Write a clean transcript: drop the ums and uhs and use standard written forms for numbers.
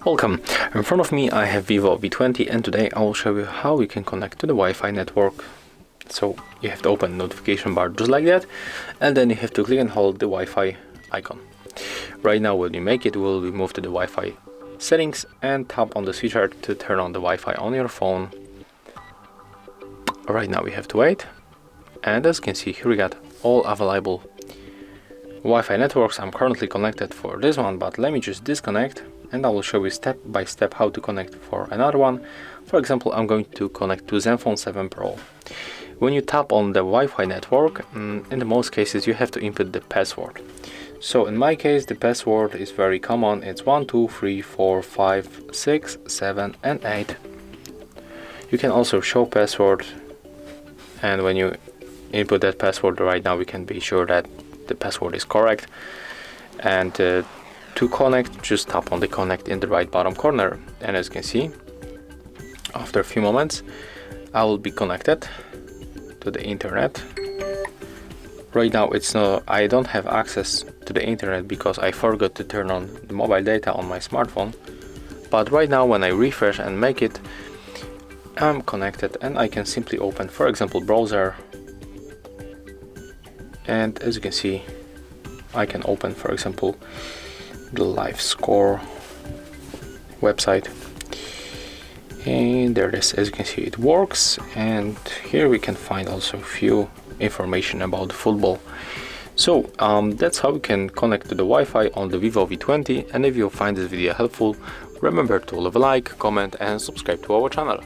Welcome. In front of me I have VIVO V20, and today I will show you how you can connect to the Wi-Fi network. So you have to open the notification bar just like that, and then you have to click and hold the Wi-Fi icon. Right now when you make it, we'll move to the Wi-Fi settings and tap on the switcher to turn on the Wi-Fi on your phone. Right now we have to wait, and as you can see here we got all available Wi-Fi networks. I'm currently connected for this one, but let me just disconnect and I will show you step by step how to connect for another one. For example, I'm going to connect to Zenfone 7 Pro. When you tap on the Wi-Fi network, in most cases you have to input the password. So in my case the password is very common. It's 1 2 3 4 5 6 7 and 8. You can also show password, and when you input that password right now we can be sure that the password is correct. And to connect, just tap on the connect in the right bottom corner, and as you can see, after a few moments I will be connected to the internet. Right now I don't have access to the internet because I forgot to turn on the mobile data on my smartphone, but right now when I refresh and make it, I'm connected and I can simply open, for example, browser, and as you can see I can open, for example, the live score website, and there it is. As you can see, it works, and here we can find also a few information about football. So that's how we can connect to the Wi-Fi on the VIVO V20. And if you find this video helpful, remember to leave a like, comment and subscribe to our channel.